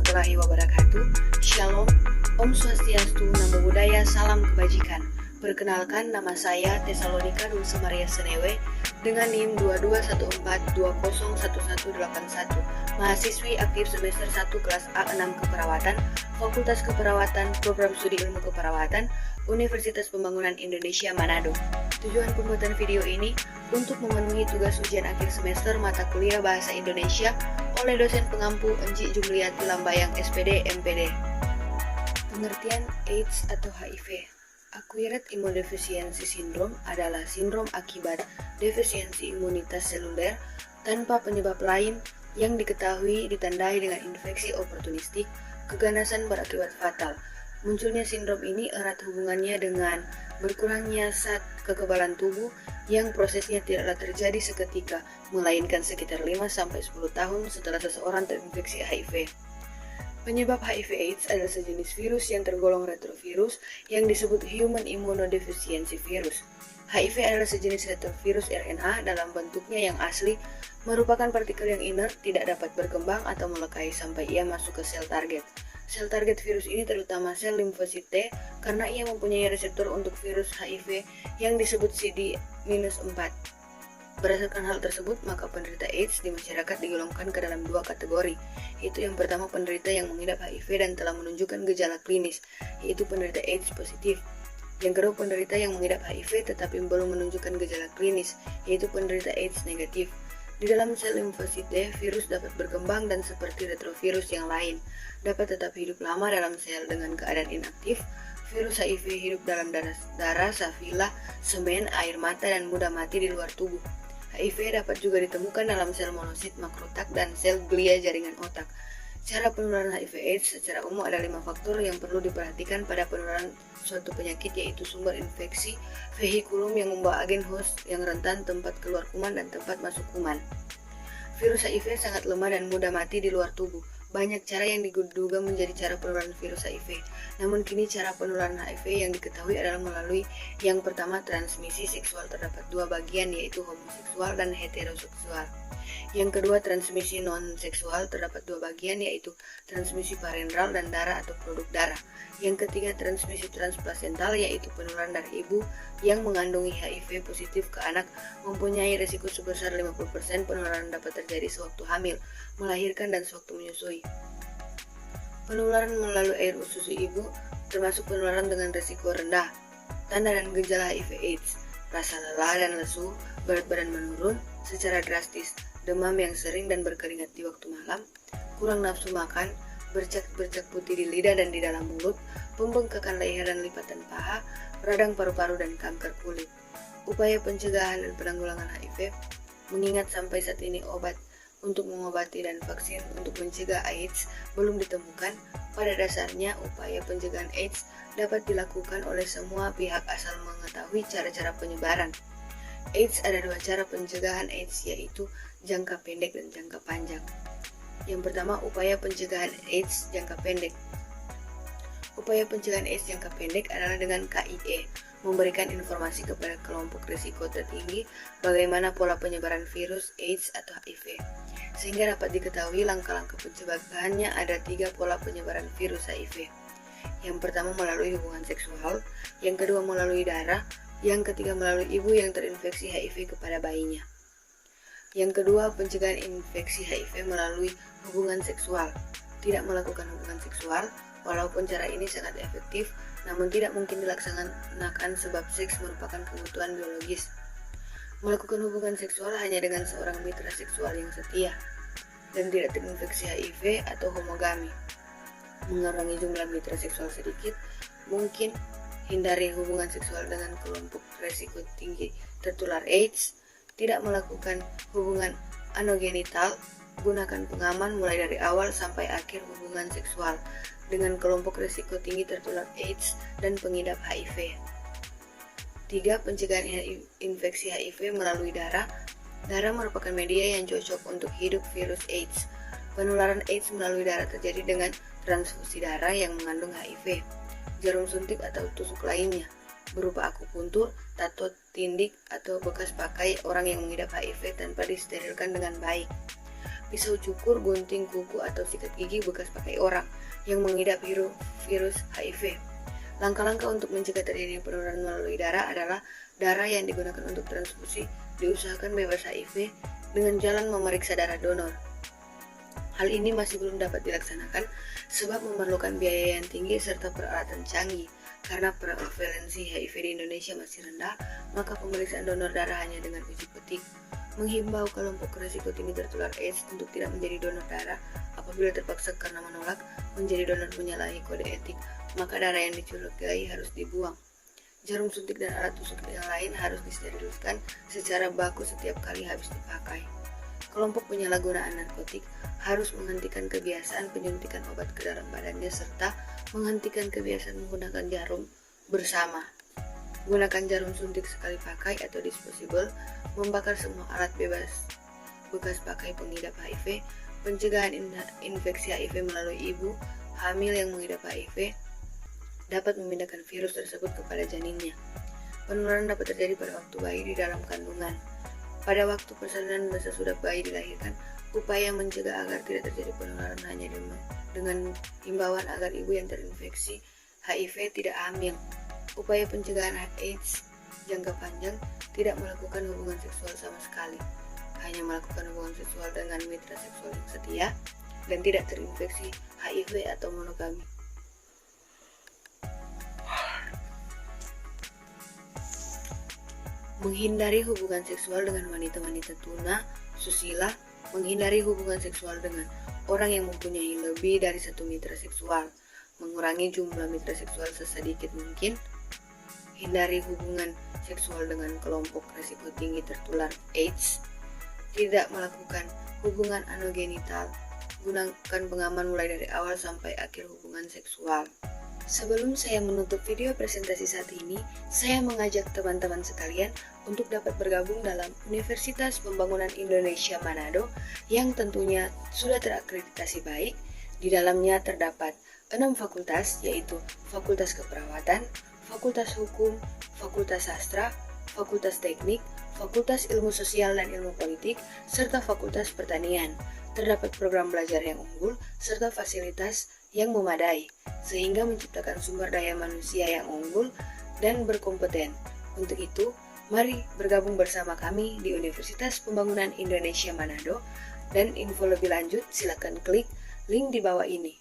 warahmatullahi wabarakatuh. Shalom, Om Swastiastu, Namo Buddhaya, Salam Kebajikan. Perkenalkan, nama saya Tesalonika Dulce Maria Senewe dengan NIM 2214201181, mahasiswi aktif semester 1 kelas A6 Keperawatan, Fakultas Keperawatan, Program Studi Ilmu Keperawatan, Universitas Pembangunan Indonesia Manado. Tujuan pembuatan video ini untuk memenuhi tugas ujian akhir semester mata kuliah Bahasa Indonesia oleh dosen pengampu Enci Jumliati Lambayang SPD MPD. Pengertian AIDS atau HIV. Acquired Immunodeficiency Syndrome adalah sindrom akibat defisiensi imunitas seluler tanpa penyebab lain yang diketahui ditandai dengan infeksi oportunistik, keganasan berakibat fatal. Munculnya sindrom ini erat hubungannya dengan berkurangnya zat kekebalan tubuh yang prosesnya tidaklah terjadi seketika, melainkan sekitar 5-10 tahun setelah seseorang terinfeksi HIV. Penyebab HIV/AIDS adalah sejenis virus yang tergolong retrovirus yang disebut Human Immunodeficiency Virus. HIV adalah sejenis retrovirus RNA dalam bentuknya yang asli, merupakan partikel yang inert, tidak dapat berkembang atau melekai sampai ia masuk ke sel target. Sel target virus ini terutama sel limfosit T karena ia mempunyai reseptor untuk virus HIV yang disebut CD-4. Berdasarkan hal tersebut, maka penderita AIDS di masyarakat digolongkan ke dalam dua kategori, yaitu yang pertama penderita yang mengidap HIV dan telah menunjukkan gejala klinis, yaitu penderita AIDS positif. Yang kedua penderita yang mengidap HIV tetapi belum menunjukkan gejala klinis, yaitu penderita AIDS negatif. Di dalam sel limfosit T, virus dapat berkembang dan seperti retrovirus yang lain, dapat tetap hidup lama dalam sel dengan keadaan inaktif. Virus HIV hidup dalam darah, safila, semen, air mata, dan mudah mati di luar tubuh. HIV dapat juga ditemukan dalam sel monosit makrotak dan sel glia jaringan otak. Cara penularan HIV/AIDS secara umum ada 5 faktor yang perlu diperhatikan pada penularan suatu penyakit, yaitu sumber infeksi, vehikulum yang membawa agen host yang rentan, tempat keluar kuman, dan tempat masuk kuman. Virus HIV sangat lemah dan mudah mati di luar tubuh. Banyak cara yang diduga menjadi cara penularan virus HIV. Namun kini cara penularan HIV yang diketahui adalah melalui yang pertama transmisi seksual, terdapat dua bagian, yaitu homoseksual dan heteroseksual. Yang kedua transmisi non-seksual, terdapat dua bagian, yaitu transmisi parenteral dan darah atau produk darah. Yang ketiga transmisi transplasental, yaitu penularan dari ibu yang mengandungi HIV positif ke anak, mempunyai risiko sebesar 50% penularan dapat terjadi sewaktu hamil, melahirkan, dan sewaktu menyusui. Penularan melalui air susu ibu termasuk penularan dengan risiko rendah. Tanda dan gejala HIV/AIDS: rasa lelah dan lesu, berat badan menurun secara drastis, demam yang sering dan berkeringat di waktu malam, kurang nafsu makan, bercak-bercak putih di lidah dan di dalam mulut, pembengkakan leher dan lipatan paha, radang paru-paru, dan kanker kulit. Upaya pencegahan dan penanggulangan HIV. Mengingat sampai saat ini obat untuk mengobati dan vaksin untuk mencegah AIDS belum ditemukan, pada dasarnya upaya pencegahan AIDS dapat dilakukan oleh semua pihak asal mengetahui cara-cara penyebaran. AIDS ada dua cara pencegahan AIDS, yaitu jangka pendek dan jangka panjang. Yang pertama, upaya pencegahan AIDS jangka pendek. Upaya pencegahan AIDS jangka pendek adalah dengan KIE, memberikan informasi kepada kelompok risiko tertinggi bagaimana pola penyebaran virus AIDS atau HIV, sehingga dapat diketahui langkah-langkah pencegahannya. Ada 3 pola penyebaran virus HIV. Yang pertama melalui hubungan seksual, yang kedua melalui darah, yang ketiga melalui ibu yang terinfeksi HIV kepada bayinya. Yang kedua, pencegahan infeksi HIV melalui hubungan seksual. Tidak melakukan hubungan seksual, walaupun cara ini sangat efektif, namun tidak mungkin dilaksanakan sebab seks merupakan kebutuhan biologis. Melakukan hubungan seksual hanya dengan seorang mitra seksual yang setia dan tidak terinfeksi HIV atau homogami. Mengurangi jumlah mitra seksual sedikit, mungkin hindari hubungan seksual dengan kelompok risiko tinggi tertular AIDS. Tidak melakukan hubungan anogenital, gunakan pengaman mulai dari awal sampai akhir hubungan seksual dengan kelompok risiko tinggi tertular AIDS dan pengidap HIV. 3. Pencegahan infeksi HIV melalui darah. Darah merupakan media yang cocok untuk hidup virus AIDS. Penularan AIDS melalui darah terjadi dengan transfusi darah yang mengandung HIV, jarum suntik atau tusuk lainnya, berupa akupuntur, tato, tindik, atau bekas pakai orang yang mengidap HIV tanpa disterilkan dengan baik. pisau cukur, gunting kuku, atau sikat gigi bekas pakai orang yang mengidap virus HIV. Langkah-langkah untuk mencegah terjadinya penularan melalui darah adalah darah yang digunakan untuk transfusi diusahakan bebas HIV dengan jalan memeriksa darah donor. Hal ini masih belum dapat dilaksanakan sebab memerlukan biaya yang tinggi serta peralatan canggih. Karena prevalensi HIV di Indonesia masih rendah, maka pemeriksaan donor darah hanya dengan uji petik. Menghimbau kelompok risiko tinggi tertular AIDS untuk tidak menjadi donor darah apabila terpaksa karena menolak menjadi donor menyalahi kode etik, maka darah yang dicurigai harus dibuang. Jarum suntik dan alat tusuk yang lain harus disterilkan secara baku setiap kali habis dipakai. Kelompok penyalahgunaan narkotik harus menghentikan kebiasaan penyuntikan obat ke dalam badannya serta menghentikan kebiasaan menggunakan jarum bersama. Gunakan jarum suntik sekali pakai atau disposable, membakar semua alat bekas pakai pengidap HIV, pencegahan infeksi HIV melalui ibu hamil yang mengidap HIV, dapat memindahkan virus tersebut kepada janinnya. Penularan dapat terjadi pada waktu bayi di dalam kandungan. Pada waktu persalinan dan sesudah bayi dilahirkan, upaya mencegah agar tidak terjadi penularan hanya dengan himbauan agar ibu yang terinfeksi HIV tidak hamil. Upaya pencegahan AIDS jangka panjang, tidak melakukan hubungan seksual sama sekali, hanya melakukan hubungan seksual dengan mitra seksual yang setia, dan tidak terinfeksi HIV atau monogami. Menghindari hubungan seksual dengan wanita-wanita tuna, susila, menghindari hubungan seksual dengan orang yang mempunyai lebih dari satu mitra seksual, mengurangi jumlah mitra seksual sesedikit mungkin, hindari hubungan seksual dengan kelompok risiko tinggi tertular AIDS, tidak melakukan hubungan anogenital, gunakan pengaman mulai dari awal sampai akhir hubungan seksual. Sebelum saya menutup video presentasi saat ini, saya mengajak teman-teman sekalian untuk dapat bergabung dalam Universitas Pembangunan Indonesia Manado yang tentunya sudah terakreditasi baik. Di dalamnya terdapat 6 fakultas, yaitu Fakultas Keperawatan, Fakultas Hukum, Fakultas Sastra, Fakultas Teknik, Fakultas Ilmu Sosial dan Ilmu Politik, serta Fakultas Pertanian. Terdapat program belajar yang unggul serta fasilitas yang memadai, sehingga menciptakan sumber daya manusia yang unggul dan berkompeten. Untuk itu, mari bergabung bersama kami di Universitas Pembangunan Indonesia Manado, dan info lebih lanjut silakan klik link di bawah ini.